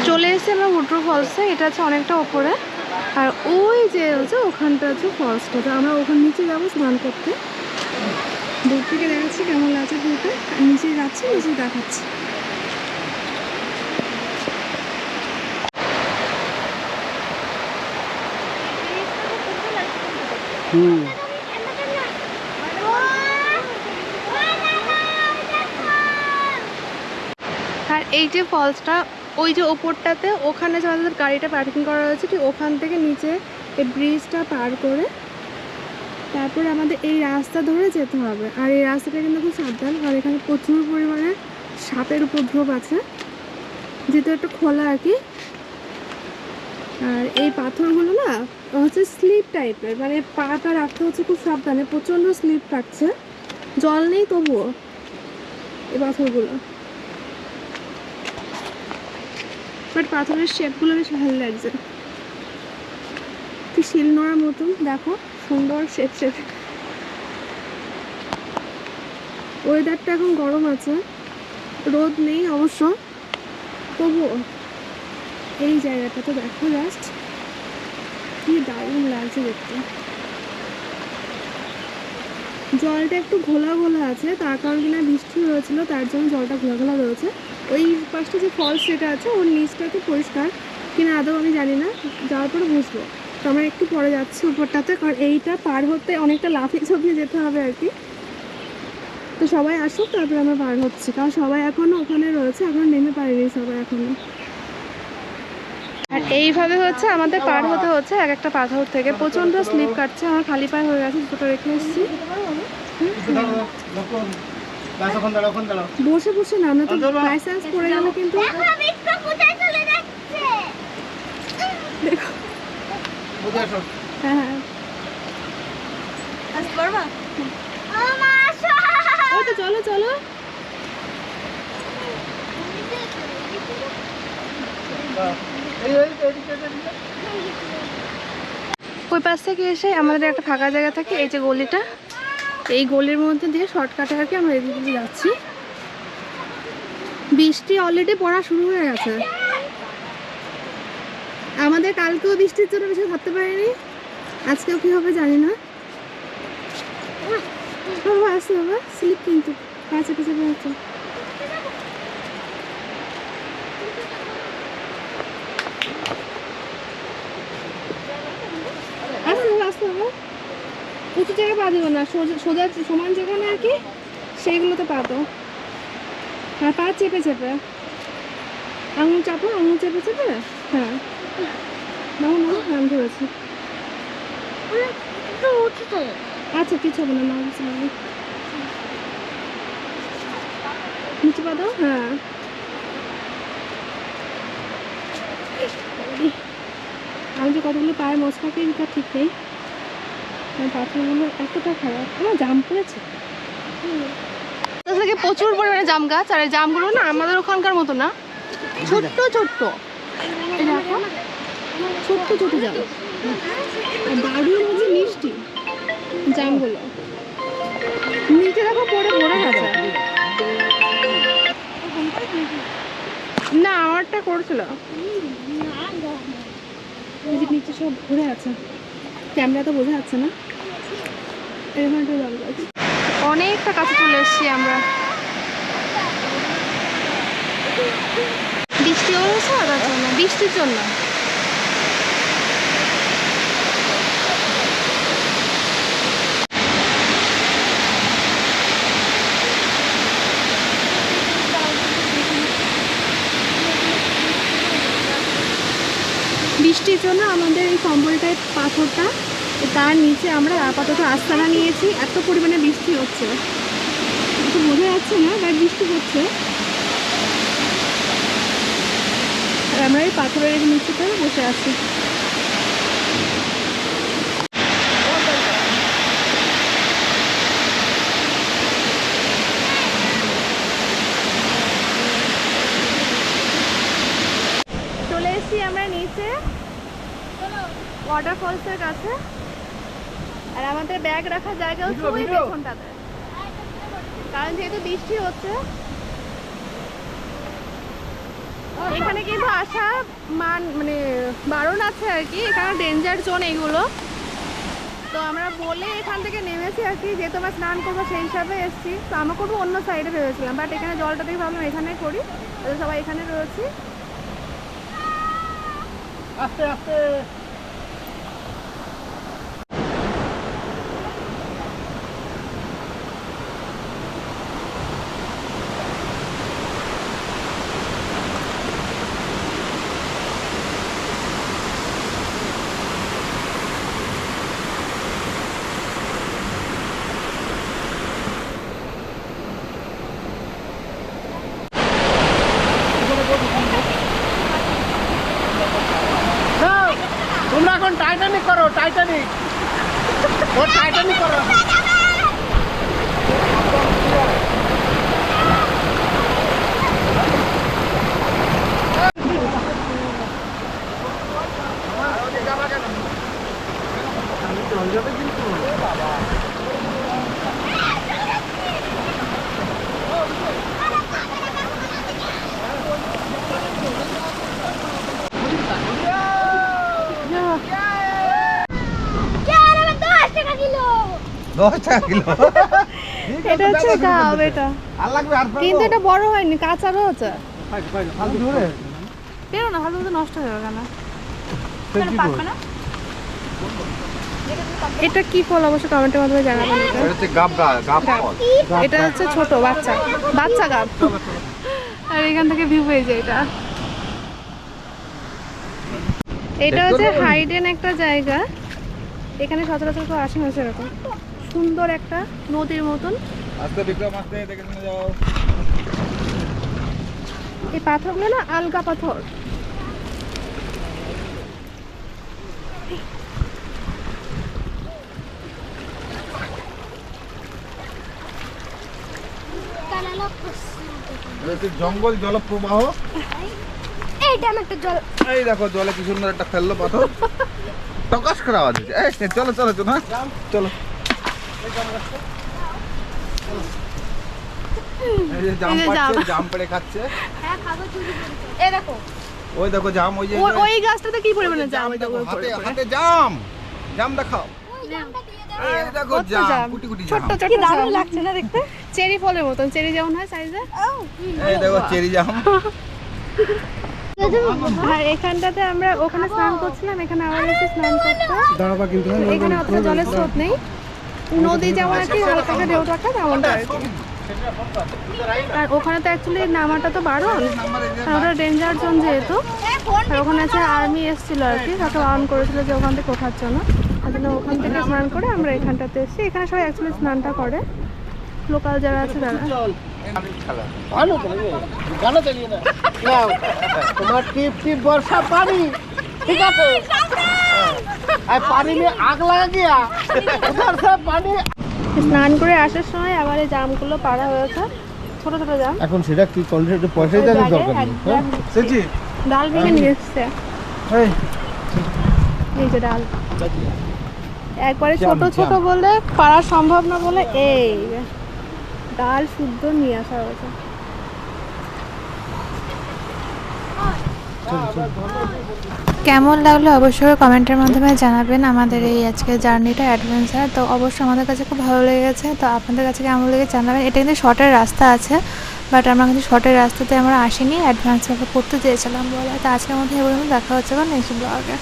চলে এসেছি আমরা হুড্রু ফলসে। এটা হচ্ছে অনেকটা ওপরে, আর ওই যে হচ্ছে ওখানটা হচ্ছে ফলসটা। তো আমরা ওখান নিচে যাবো স্নান করতে। দূর থেকে দেখাচ্ছি কেমন লাগছে ভিউটা, আর নিচে যাচ্ছি, নিচে দেখাচ্ছি। আর এই যে ফলসটা, ওই যে ওপরটাতে, ওখানে যে আমাদের গাড়িটা পার্কিং করা হয়েছে, ঠিক ওখান থেকে নিচে এই ব্রিজটা পার করে তারপরে আমাদের এই রাস্তা ধরে যেতে হবে। আর এই রাস্তাটা কিন্তু খুব সাবধান, কারণ এখানে প্রচুর পরিমাণে সাপের উপদ্রব আছে, যেহেতু একটা খোলা আর কি। আর এই পাথরগুলো না হচ্ছে স্লিপ টাইপের, মানে পাটা রাখতে হচ্ছে খুব সাবধানে, প্রচণ্ড স্লিপ থাকছে। জল নেই তবুও এই পাথরগুলো, বাট পাথরের শেপগুলো বেশ ভালো লাগছে, কি শিল নোড়ার মতন, দেখো সুন্দর শেপ শেপ। ওয়েদারটা এখন গরম আছে, রোদ নেই অবশ্য, তবুও এই জায়গাটা তো দেখো জাস্ট কি দারুণ লাগছে দেখতে। জলটা একটু ঘোলা ঘোলা আছে, তার কারণ কিনা বৃষ্টি হয়েছিল, তার জন্য জলটা ঘোলা ঘোলা রয়েছে। ওই পাশটা যে ফলস যেটা আছে ওর নিচটা তো পরিষ্কার কিনা আদৌ আমি জানি না, যাওয়ার পরে বুঝবো। তো আমরা একটু পরে যাচ্ছি উপরটাতে, কারণ এইটা পার হতে অনেকটা লাফিয়ে ঝাঁপিয়ে যেতে হবে আর কি। তো সবাই আসুক তারপরে আমরা পার হচ্ছি, কারণ সবাই এখনও ওখানে রয়েছে, এখনও নেমে পারেনি সবাই এখনও। আর এইভাবে হচ্ছে আমাদের পার হতে হচ্ছে এক একটা পাথর থেকে, প্রচণ্ড স্লিপ কাটছে, আমার খালি পায়ে হয়ে গেছে, জুতো রেখে এসেছি। বসে বসে না, তো বাই চান্স পড়ে গেলে কিন্তু দেখো। হ্যাঁ হ্যাঁ ওই তো চলো চলো। ওই পাশ থেকে এসে আমাদের একটা ফাঁকা জায়গা থাকে, এই যে গলিটা, এই গলির মধ্যে দিয়ে শর্টকাটে আর কি আমরা এদিকে যাচ্ছি। বৃষ্টি অলরেডি পড়া শুরু হয়ে গেছে, আমাদের কালকেও বৃষ্টির জন্য বেশি থাকতে পারিনি, আজকেও কি হবে জানি না। বাবা আসছে, বাবা স্লিপ কিন্তু কাছে কাছে বেরোচ্ছে। আসতে হবে আসতে হবে, উঁচু জায়গায় পা দেবো না, সোজা সমান যেখানে আর কি সেইগুলোতে পা দাও। হ্যাঁ পা চেপে চেপে, আঙুল চাপো, আঙুল চেপে চেপে। হ্যাঁ নাও নাও, আমি ধরেছি। আচ্ছা কিছু হবে না, নাও কিছু হবে, নিচে পা দাও। হ্যাঁ আমি যে কতগুলো পায়ে মশলা খেয়ে তার ঠিক নেই, পাথরগুলো এতটা খারাপ। আমার জাম পড়েছে থেকে প্রচুর পরিমাণে জাম গাছ, আর এই জামগুলো না আমাদের ওখানকার মতো না, ছোট্ট ছোট্ট, ছোট্ট ছোট জাম, দারুণ হচ্ছে মিষ্টি জামগুলো। নিচে দেখো পড়ে ভরে গেছে। না আমারটা করছিল, নিচে সব ভরে আছে, ক্যামেরা তো বোঝা যাচ্ছে না। এরকম জাম গাছ অনেকটা কাছে চলে এসেছি আমরা। বৃষ্টি হয়েছে তার জন্য, বৃষ্টির জন্য। বৃষ্টির জন্য আমাদের এই কম্বলটায় পাথরটা, তার নিচে আমরা আপাতত আস্তানা নিয়েছি, এত পরিমাণে বৃষ্টি হচ্ছে, একটু বোঝা যাচ্ছে না, বাট বৃষ্টি হচ্ছে। আর আমরা এই পাথরের নিচেতে বসে আছি। চলে এসেছি আমরা নিচে ওয়াটারফলসের কাছে, আর আমাদের ব্যাগ রাখার জায়গা হচ্ছে ওই পেছনটাতে, কারণ যেহেতু বৃষ্টি হচ্ছে এখানে কিন্তু আসা মানে বারণ আছে আর কি, এখানে ডেঞ্জার জোন এইগুলো। তো আমরা বলে এখান থেকে নেমেছি আর কি, যে তোমার স্নান করবো সেই হিসাবে এসেছি। তো আমরা করবো অন্য সাইডে ভেবেছিলাম, বাট এখানে জলটা দেখে ভাবলাম এখানে করি, সবাই এখানে রয়েছি। আস্তে আস্তে তোমরা এখন টাইটানিক করো, টাইটানিক ও টাইটানিক করো। এটা হচ্ছে গাব, এটা কিন্তু এটা বড় হয়নি, কাঁচা রয়েছে। পেরো না, হালকা নষ্ট হয়ে গেল না। এটা কি ফল অবশ্য কমেন্টের মাধ্যমে জানাবেন। এটা হচ্ছে ছোট বাচ্চা বাচ্চা গাব, আর এখান থেকে ভিউ পেয়ে যায়। এটা হচ্ছে হাইডেন একটা জায়গা, এখানে সচরাচর কেউ আসে না সেরকম। সুন্দর একটা নদীর মতন। এই পাথরগুলো না আলগা পাথর। জঙ্গল জলপ্রবাহ, এই দেখো জলে কি সুন্দর একটা ফেললো পাথর, টকাস করে আওয়াজ হচ্ছে। এই চলো চলো চলো, হ্যাঁ চলো। এই যে জাম পাচ্ছে, জাম পেড়ে খাচ্ছে। ওই দেখো জাম, ওই যে ওই গাছটাতে কি পরিমাণে জাম, হাতে হাতে জাম, জাম দেখাও। এই দেখো জাম, কুটি কুটি জাম, ছোট ছোট দারুণ লাগছে না দেখতে, চেরি ফলের মতন, চেরি যেমন হয় সাইজে। এই দেখো চেরি জাম। আর এখানটাতে আমরা ওখানে স্নান করছিলাম, এখানে আবার এসে স্নান করতে। এখানে অতটা জলের স্রোত নেই, নদী যেমন আর কি হালকা ঢেউ টাকা তেমনটা আর কি। আর ওখানে তো অ্যাকচুয়ালি নামাটা তো বারণ, ওটা ডেঞ্জার জোন যেহেতু। আর ওখানে আছে আর্মি এসেছিল আর কি, তাকে বারণ করেছিল যে ওখান থেকে ওঠার জন্য। তার জন্য ওখান থেকে স্নান করে আমরা এখানটাতে এসেছি। এখানে সবাই অ্যাকচুয়ালি স্নানটা করে, লোকাল যারা আছে তারা। তোমার টিপ টিপ বর্ষা পানি, ঠিক আছে, আর পানি में आग लगा गया, उधर से पानी। স্নান করে আসার সময় আবার এই জামগুলো পাড়া হয়েছে, ছোট ছোট জাম। এখন সেটা কি করলে একটু পয়সা দিতে দরকার নেই, সেজি ডাল ভেঙে নিয়ে এসছে, এই যে ডাল একবারে ছোট ছোট বলে পাড়া সম্ভব না বলে এই ডাল শুদ্ধ নিয়ে আসা হয়েছে। কেমন লাগলো অবশ্যই কমেন্টের মাধ্যমে জানাবেন। আমাদের এই আজকের জার্নিটা অ্যাডভেঞ্চার তো অবশ্যই আমাদের কাছে খুব ভালো লেগেছে। তো আপনাদের কাছে কেমন লেগে জানাবেন। এটা কিন্তু শর্টের রাস্তা আছে, বাট আমরা কিন্তু শর্টের রাস্তাতে আমরা আসিনি, অ্যাডভেঞ্চার করতে চেয়েছিলাম বলে। তো আজকের মধ্যে এবার দেখা হচ্ছে নেক্সট ব্লগে।